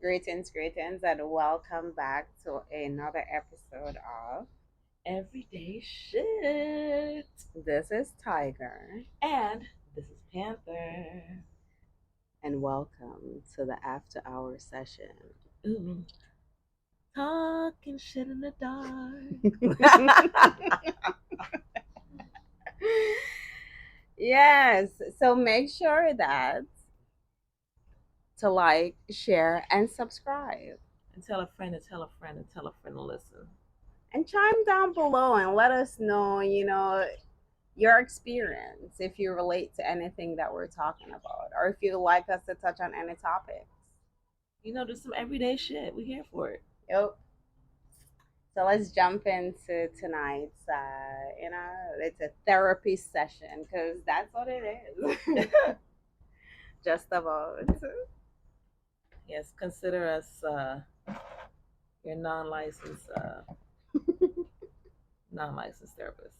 Greetings, and welcome back to another episode of Everyday shit. This is Tiger, And this is Panther. and welcome to the After Hour session. Ooh, talking shit in the dark. Yes, so make sure that to like, share, and subscribe. And tell a friend to tell a friend and tell a friend to listen. And chime down below and let us know, your experience if you relate to anything that we're talking about, or if you'd like us to touch on any topics. Just some everyday shit. We here for it. Yep. So let's jump into tonight's, it's a therapy session because that's what it is. Just about. Yes, consider us your non-licensed therapists.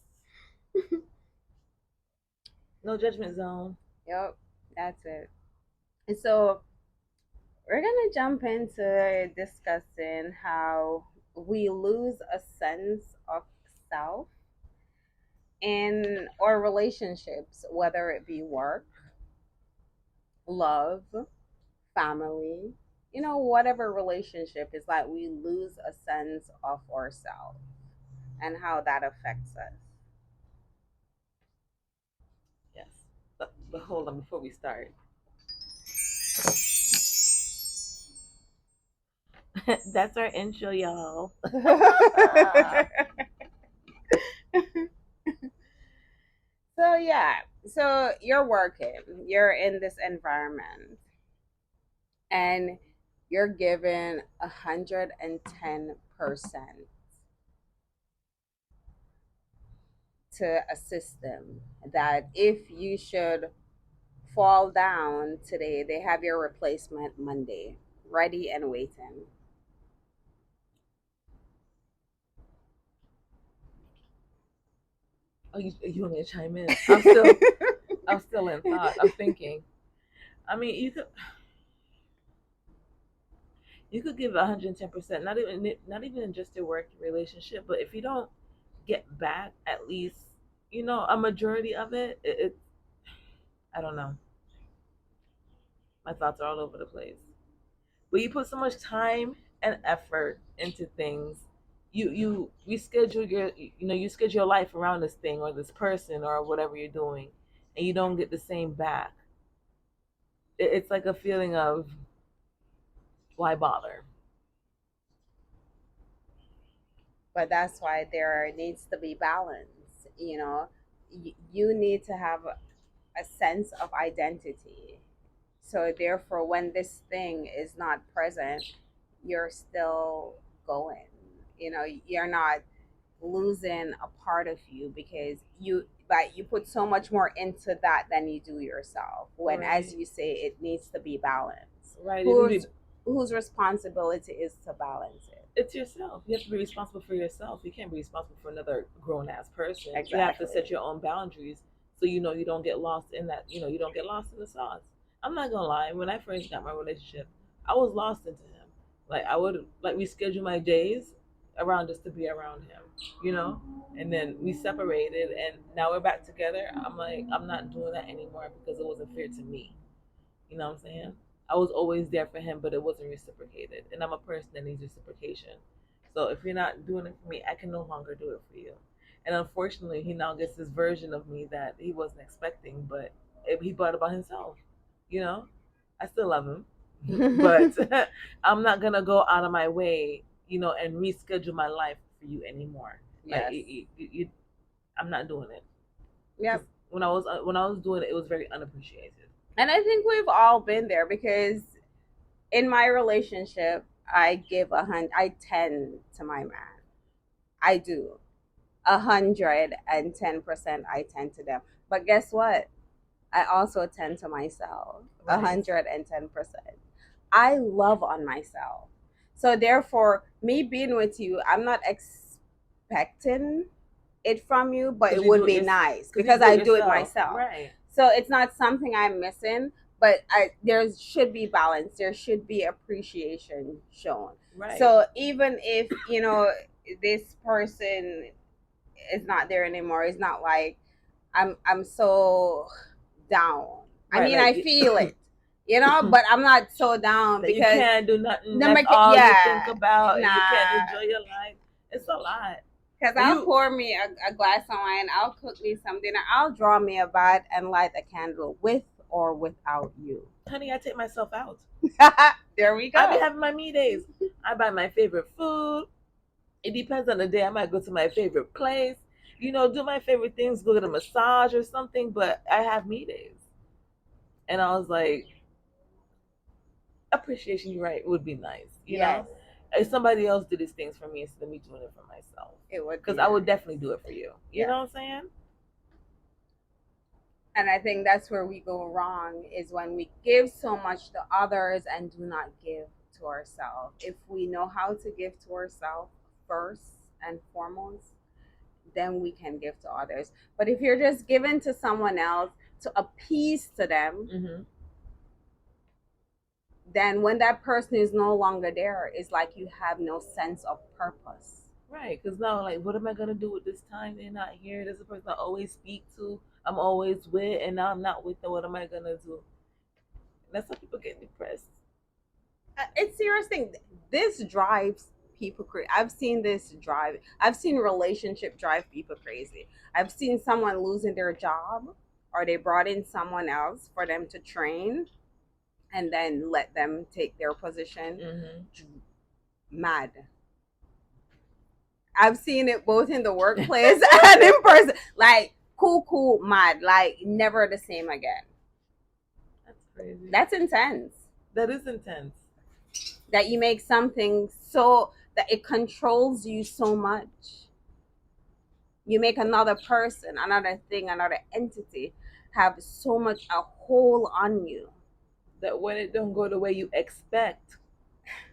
No judgment zone. Yep, that's it. And so we're gonna jump into discussing how we lose a sense of self in our relationships, whether it be work, love, family, whatever relationship is like, we lose a sense of ourselves and how that affects us. Yes. But hold on before we start. That's our intro, y'all. So, yeah, so you're working, you're in this environment, and you're given 110% to a system that if you should fall down today, they have your replacement Monday, ready and waiting. Oh, you want me to chime in? I'm still in thought. I'm thinking. I mean, you could give 110%. Not even in just your work relationship, but if you don't get back at least a majority of it, I don't know. My thoughts are all over the place. But you put so much time and effort into things. You reschedule you schedule your life around this thing or this person or whatever you're doing, and you don't get the same back. It's like a feeling of why bother. But that's why there needs to be balance. You need to have a sense of identity. So therefore, when this thing is not present, you're still going. You're not losing a part of you because you put so much more into that than you do yourself. When, as Right. you say, it needs to be balanced. Right. It Whose really, whose responsibility is to balance it? it's yourself. You have to be responsible for yourself. You can't be responsible for another grown ass person. You have to set Exactly. your own boundaries so you don't get lost in that. You don't get lost in the sauce. I'm not gonna lie. When I first got my relationship, I was lost into him. Like I would like reschedule my days around just to be around him. You know. And then we separated, and now we're back together. I'm like, I'm not doing that anymore because it wasn't fair to me. You know what I'm saying? I was always there for him, but it wasn't reciprocated. And I'm a person that needs reciprocation. So if you're not doing it for me, I can no longer do it for you. And unfortunately, he now gets this version of me that he wasn't expecting, but he brought about himself. You know, I still love him, but I'm not gonna go out of my way, and reschedule my life for you anymore. Like, Yes. I'm not doing it. Because Yep. when I was doing it, it was very unappreciated. And I think we've all been there because in my relationship, I tend to my man. I do. 110% I tend to them. But guess what? I also tend to myself. Right. 110%. I love on myself. So therefore, me being with you, I'm not expecting it from you, but Because it you would do it be yourself. nice because I do it myself. Right. So it's not something I'm missing, but there should be balance. There should be appreciation shown. Right. So even if this person is not there anymore, it's not like I'm so down. I Right, mean, like I feel it, but I'm not so down that you because can't do nothing. no, That's all you yeah, think about, and you can't nah. enjoy your life. It's a lot. Because When I'll you, pour me a glass of wine, I'll cook me some dinner, I'll draw me a bath and light a candle with or without you. honey, I take myself out. There we I be go. having my me days. I buy my favorite food. It depends on the day. I might go to my favorite place. Do my favorite things, go get a massage or something, but I have me days. And I was like, appreciation, you're right, would be nice. Yes, If somebody else did these things for me instead of me doing it for myself. it would Because be I would nice. definitely do it for you. You Yeah. know what I'm saying? And I think that's where we go wrong, is when we give so much to others and do not give to ourselves. If we know how to give to ourselves first and foremost, then we can give to others. But if you're just giving to someone else to appease to them, Mm-hmm. then when that person is no longer there, it's like you have no sense of purpose. Right, because now, like, what am I gonna do with this time they're not here? There's a person I always speak to, I'm always with, and now I'm not with them. What am I gonna do? That's how people get depressed. It's serious thing. This drives people crazy. I've seen this drive. I've seen relationship drive people crazy. I've seen someone losing their job, or they brought in someone else for them to train, and then let them take their position. Mm-hmm. Mad. I've seen it both in the workplace and in person. Like cool, mad. Like never the same again. That's crazy. That's intense. That is intense. That you make something so that it controls you so much. You make another person, another thing, another entity have so much a hold on you. That when it don't go the way you expect,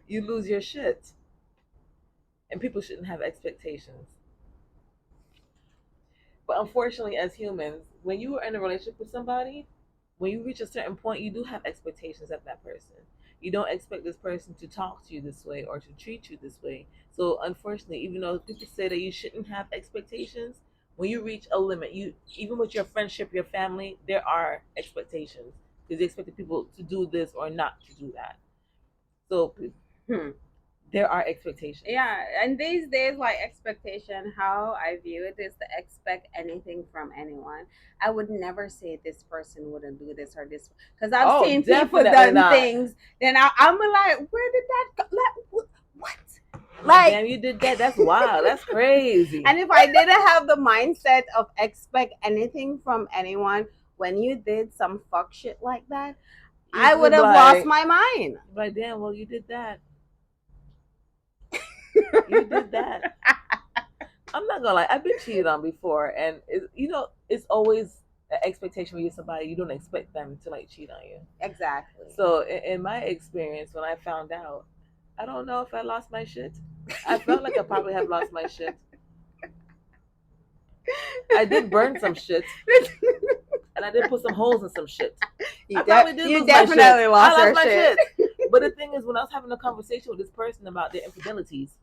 you lose your shit. And people shouldn't have expectations. But unfortunately, as humans, when you are in a relationship with somebody, when you reach a certain point, you do have expectations of that person. You don't expect this person to talk to you this way or to treat you this way. So unfortunately, even though people say that you shouldn't have expectations, when you reach a limit, you even with your friendship, your family, there are expectations because they expect people to do this or not to do that. So there are expectations. Yeah, and these days, like expectation, how I view it is to expect anything from anyone. I would never say this person wouldn't do this or this, because I've seen people done not. things. Then I'm like, where did that go? Like, what? Like, damn, you did that. That's wild. That's crazy. And if I didn't have the mindset of expect anything from anyone, when you did some fuck shit like that, I would have lost my mind. Like, damn, well, you did that. You did that. I'm not gonna lie. I've been cheated on before, and it's always an expectation when you're somebody you don't expect them to like cheat on you. Exactly. So in my experience, when I found out, I don't know if I lost my shit. I felt like I probably have lost my shit. I did burn some shit, and I did put some holes in some shit. You definitely lost my shit. But the thing is, when I was having a conversation with this person about their infidelities,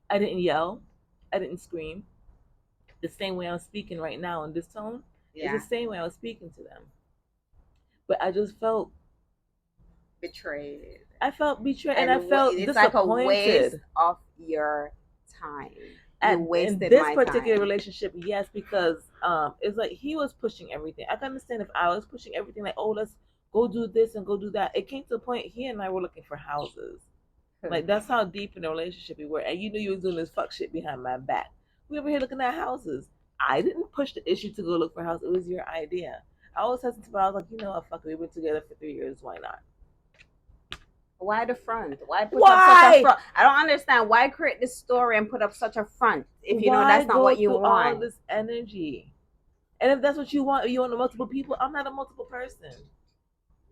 I didn't yell, I didn't scream. The same way I'm speaking right now in this tone is the same way I was speaking to them. But I just felt betrayed. I felt betrayed, and I felt disappointed. Like a waste of your time. And in this particular relationship, yes, because it's like he was pushing everything. I can understand if I was pushing everything, like, oh, let's go do this and go do that. It came to a point he and I were looking for houses. Like, that's how deep in a relationship we were. And you knew you was doing this fuck shit behind my back. We were here looking at houses. I didn't push the issue to go look for a house. It was your idea. I was hesitant, but I was like, you know what, fuck it. We've been together for 3 years. Why not? Why the front? Why put up such a front? I don't understand. Why create this story and put up such a front if you know that's not what you want? All this energy, and if that's what you want, you want multiple people. I'm not a multiple person.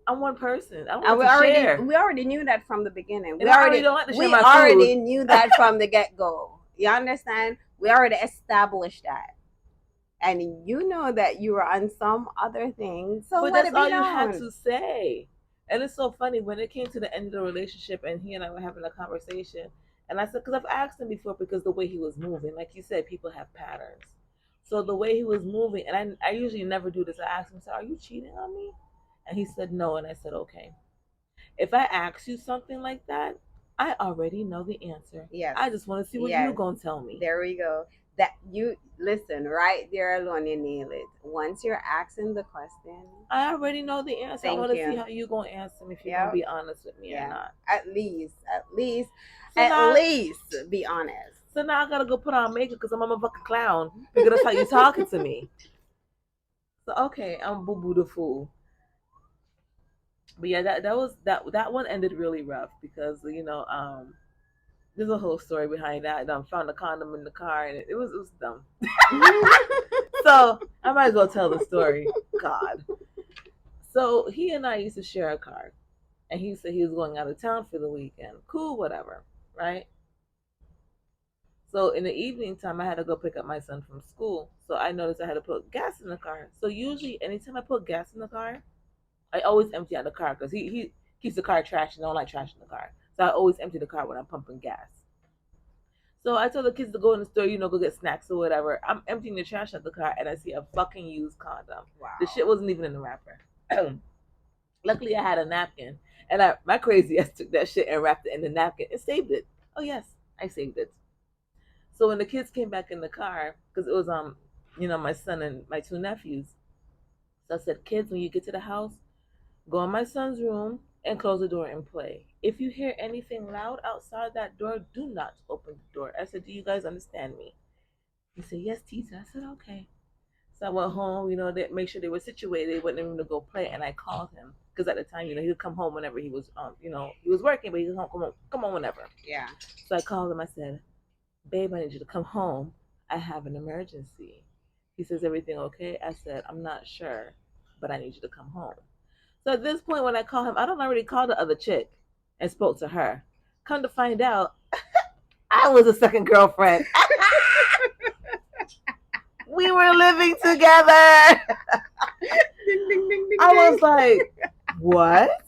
I'm one person. I don't want to share. We already knew that from the beginning. We already don't like to share my food. already knew that from the get go. You understand? We already established that. and you know that you were on some other thing. So But let that's it be all you had known. to say. And it's so funny when it came to the end of the relationship, and he and I were having a conversation, and I said, because I've asked him before, because the way he was moving, like you said, people have patterns. So the way he was moving, and I usually never do this. I asked him, I said, "Are you cheating on me?" And he said no, and I said, "Okay. If I ask you something like that, I already know the answer. Yes. I just want to see what you're Yes. gonna tell me." There we go. That you listen right there alone, you nail it. Once you're asking the question, I already know the answer. I thank want to see you. how you gonna answer me, if you're gonna Yep. be honest with me or Yeah. not. At least, So at now, least be honest. so now I gotta go put on makeup because I'm a motherfucking clown. Because that's how you talking to me. So okay, I'm Boo Boo the fool. But yeah, that one ended really rough because there's a whole story behind that. I found a condom in the car, and it was dumb. So I might as well tell the story. God. So he and I used to share a car, and he said he was going out of town for the weekend. Cool, whatever, right? So in the evening time, I had to go pick up my son from school. So I noticed I had to put gas in the car. So usually, anytime I put gas in the car, I always empty out the car because he keeps the car trashed and I don't like trash in the car. So I always empty the car when I'm pumping gas. So I told the kids to go in the store, go get snacks or whatever. I'm emptying the trash out the car and I see a fucking used condom. Wow. The shit wasn't even in the wrapper. Luckily, I had a napkin, and my crazy ass took that shit and wrapped it in the napkin and saved it. Oh yes, I saved it. So when the kids came back in the car, because it was my son and my two nephews, so I said, "Kids, when you get to the house, go in my son's room and close the door and play. If you hear anything loud outside that door, do not open the door." I said, "Do you guys understand me?" He said, "Yes, teacher." I said, "Okay." So I went home, they make sure they were situated. They went in to go play, and I called him because at the time, he would come home whenever he was, he was working, but he would come home whenever. Yeah. So I called him. I said, "Babe, I need you to come home. I have an emergency." He says, "Everything okay?" I said, "I'm not sure, but I need you to come home." So at this point, when I call him, I don't already call the other chick and spoke to her. Come to find out, I was a second girlfriend. We were living together. Ding, ding, ding, ding, I was ding. like, what?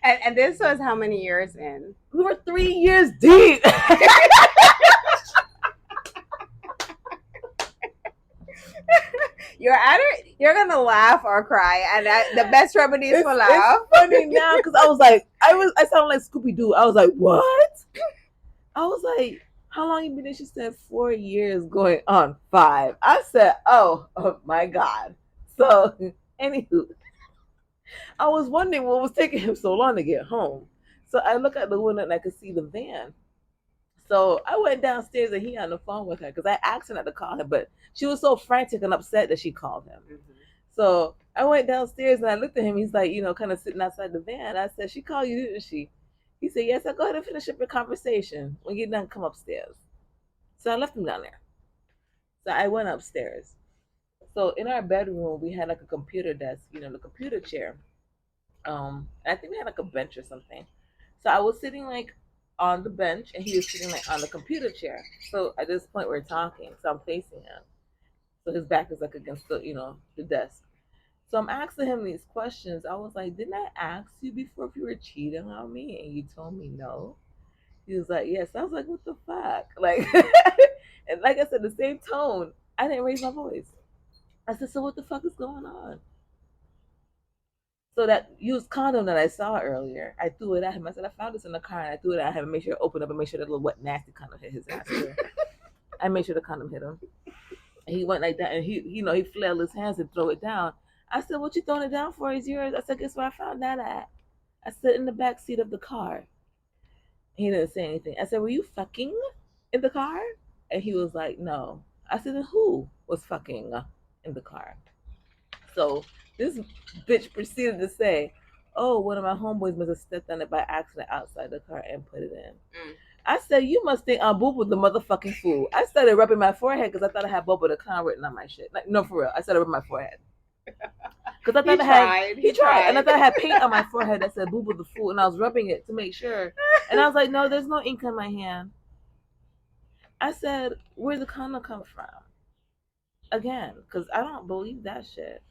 And this was how many years in? We were 3 years deep. You're gonna laugh or cry, and the best remedy is to laugh. It's funny now because I was like, I sound like Scooby Doo. I was like, what? I was like, how long you been in? She said 4 years, going on 5. I said, oh my God. So, anywho, I was wondering what was taking him so long to get home. So I look at the window and I could see the van. So I went downstairs and he on the phone with her because I asked her not to call him, but she was so frantic and upset that she called him. Mm-hmm. So I went downstairs and I looked at him. He's like, kind of sitting outside the van. I said, "She called you, didn't she?" He said, "Yes." I go ahead and finish up your conversation. When you're done, come upstairs. So I left him down there. So I went upstairs. So in our bedroom, we had like a computer desk, the computer chair. I think we had like a bench or something. So I was sitting like on the bench and he was sitting like on the computer chair. So at this point we're talking. So I'm facing him. So his back is like against the desk. So I'm asking him these questions. I was like, "Didn't I ask you before if you were cheating on me?" And you told me no. He was like, "Yes." I was like, "What the fuck?" Like, and like I said, the same tone. I didn't raise my voice. I said, "So what the fuck is going on?" So that used condom that I saw earlier, I threw it at him. I said, "I found this in the car," and I threw it at him. Make sure it opened up and make sure that little wet nasty condom hit his ass too. I made sure the condom hit him. And he went like that, and he flailed his hands and throw it down. I said, "What you throwing it down for? Is yours?" I said, "Guess where I found that at?" I said, "In the back seat of the car." He didn't say anything. I said, "Were you fucking in the car?" And he was like, "No." I said, "Then who was fucking in the car?" So this bitch proceeded to say, "Oh, one of my homeboys must have stepped on it by accident outside the car and put it in." I said, "You must think I'm Boo Boo the motherfucking fool." I started rubbing my forehead because I thought I had Bobo the Clown written on my shit. Like, no, for real. I started rubbing my forehead. Because I thought he tried. And I thought I had paint on my forehead that said Boo Boo the fool. And I was rubbing it to make sure. And I was like, "No, there's no ink on my hand." I said, "Where'd the condom come from?" again, because I don't believe that shit.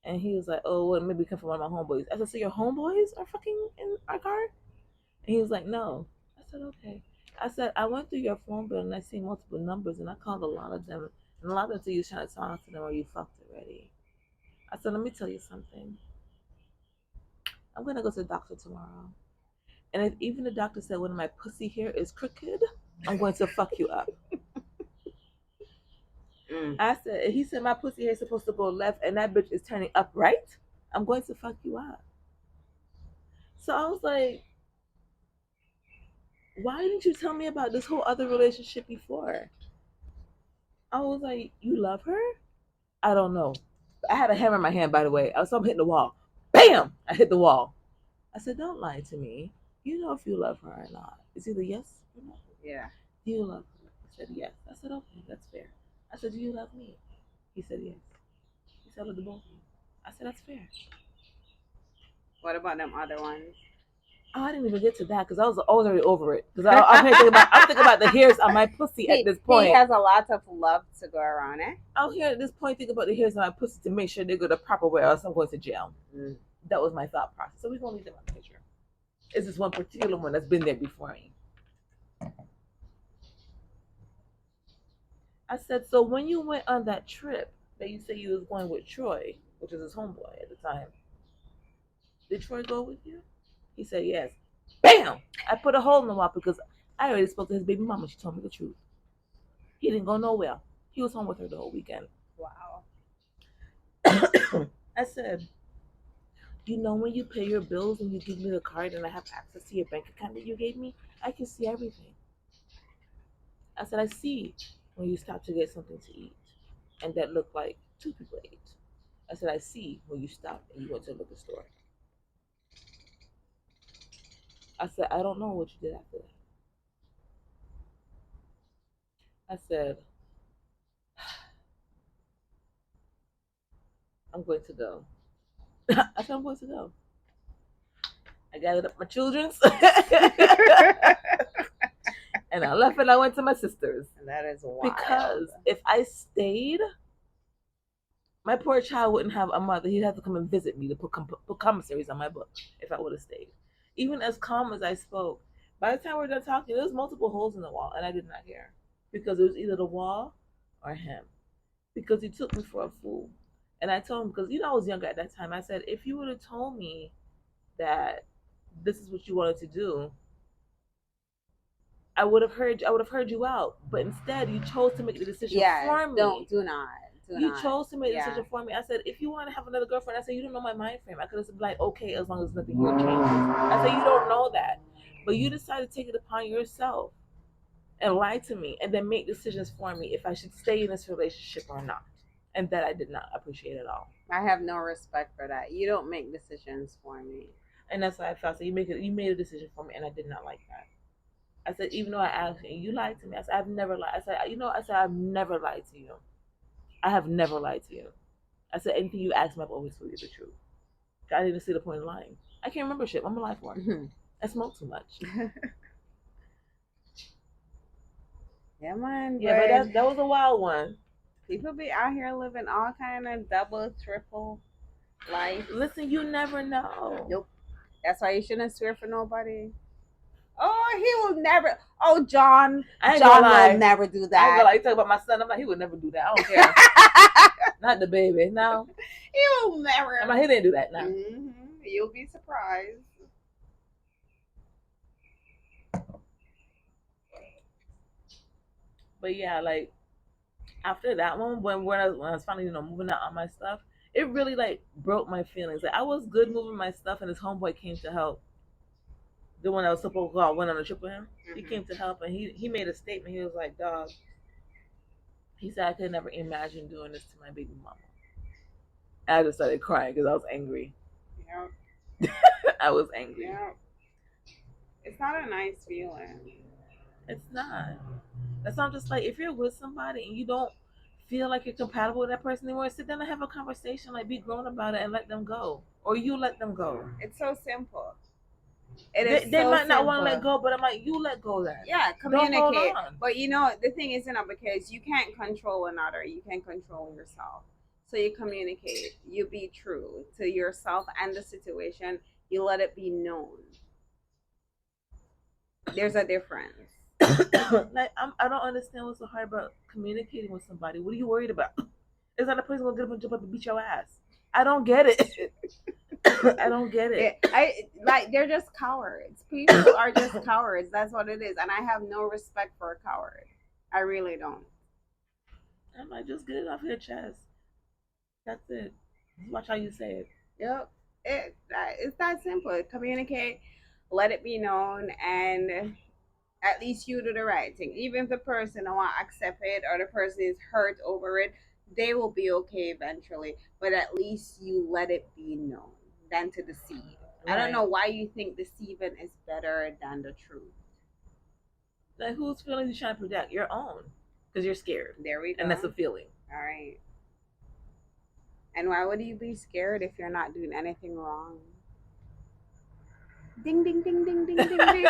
And he was like, oh, well, maybe come from one of my homeboys. I said, so your homeboys are fucking in our car? And he was like, no. I said, okay. I said, I went through your phone bill and I see multiple numbers and I called a lot of them. And a lot of them say you trying to talk to them or you fucked already. I said, let me tell you something. I'm going to go to the doctor tomorrow. And if even the doctor said one of my pussy hair is crooked, I'm going to fuck you up. I said, he said my pussy hair is supposed to go left and that bitch is turning up right. I'm going to fuck you up. So I was like, why didn't you tell me about this whole other relationship before? I was like, you love her? I don't know. I had a hammer in my hand, by the way. I'm hitting the wall. Bam! I hit the wall. I said, don't lie to me. You know if you love her or not. It's either yes or no. Yeah. Do you love her? I said, yes. I said, okay, that's fair. I said, do you love me? He said, yes. He said, I love the both of you. I said, that's fair. What about them other ones? Oh, I didn't even get to that because I was already over it. Because I'm thinking about the hairs on my pussy at this point. He has a lot of love to go around, eh? Out here at this point, think about the hairs on my pussy to make sure they go the proper way, or else I'm going to jail. That was my thought process. So we're gonna leave them on the picture. It's this one particular one that's been there before me. I said, so when you went on that trip that you said you was going with Troy, which was his homeboy at the time, did Troy go with you? He said yes. Bam! I put a hole in the wall because I already spoke to his baby mama. She told me the truth. He didn't go nowhere. He was home with her the whole weekend. Wow. I said, you know when you pay your bills and you give me the card and I have access to your bank account that you gave me, I can see everything. I said, I see when you stop to get something to eat and that looked like two people ate. I said, I see when you stopped and you went to the liquor store. I said, I don't know what you did after that. I said, I'm going to go. I said, I'm going to go. I gathered up my children's and I left and I went to my sister's. That is wild. Because if I stayed, my poor child wouldn't have a mother. He'd have to come and visit me to put commissaries on my book if I would have stayed. Even as calm as I spoke, by the time we were done talking, there was multiple holes in the wall, and I did not care. Because it was either the wall or him. Because he took me for a fool. And I told him, because I was younger at that time, I said, if you would have told me that this is what you wanted to do, I would have heard you out. But instead, you chose to make the decision for me. Do not. You chose to make the decision for me. I said, if you want to have another girlfriend, I said, you don't know my mind frame. I could have said, like, okay, as long as nothing here changes. I said, you don't know that. But you decided to take it upon yourself and lie to me and then make decisions for me if I should stay in this relationship or not. And that I did not appreciate at all. I have no respect for that. You don't make decisions for me. And that's why I felt. So you made a decision for me, and I did not like that. I said, even though I asked you, and you lied to me. I said, I've never lied. I said, I've never lied to you. I have never lied to you. I said, anything you asked me, I've always told you the truth. I didn't even see the point in lying. I can't remember shit. I'm a lie for. I smoke too much. Yeah, man. Yeah, but that was a wild one. People be out here living all kind of double, triple life. Listen, you never know. Nope. That's why you shouldn't swear for nobody. Oh, he will never. Oh, John will never do that. I ain't gonna lie. You talk about my son. I'm like, he would never do that. I don't care. Not the baby. No. He will never. I'm like, he didn't do that. No. Mm-hmm. You'll be surprised. But yeah, like after that one, when I was finally moving out on my stuff, it really like broke my feelings. Like I was good moving my stuff, and his homeboy came to help. The one that was supposed to go out, went on a trip with him. Mm-hmm. He came to help, and he made a statement. He was like, "Dog," he said, "I could never imagine doing this to my baby mama." And I just started crying because I was angry. Yeah. I was angry. Yeah. It's not a nice feeling. It's not. That's not just like if you're with somebody and you don't feel like you're compatible with that person anymore, sit down and have a conversation, like be grown about it and let them go. Or you let them go. It's so simple. It is They so might not want to let simple. go, but I'm like, you let go then. Yeah, Don't hold communicate. on. But you know, the thing is, you know, because you can't control another, you can control yourself. So you communicate. You be true to yourself and the situation. You let it be known. There's a difference. Like I don't understand what's so hard about communicating with somebody. What are you worried about? Is that a person gonna get up and jump up and beat your ass? I don't get it. I don't get it. I like they're just cowards. People are just cowards. That's what it is. And I have no respect for a coward. I really don't. I'm like, just get it off your chest. That's it. Just watch how you say it. Yep. It's that simple. Communicate, let it be known, and at least you do the right thing. Even if the person don't want to accept it or the person is hurt over it, they will be okay eventually. But at least you let it be known than to deceive. I don't Right. know why you think deceiving is better than the truth. Like, whose feelings you trying to protect? Your own, because you're scared, There we go. and that's a feeling. All right. And why would you be scared if you're not doing anything wrong? Ding ding ding ding ding ding ding.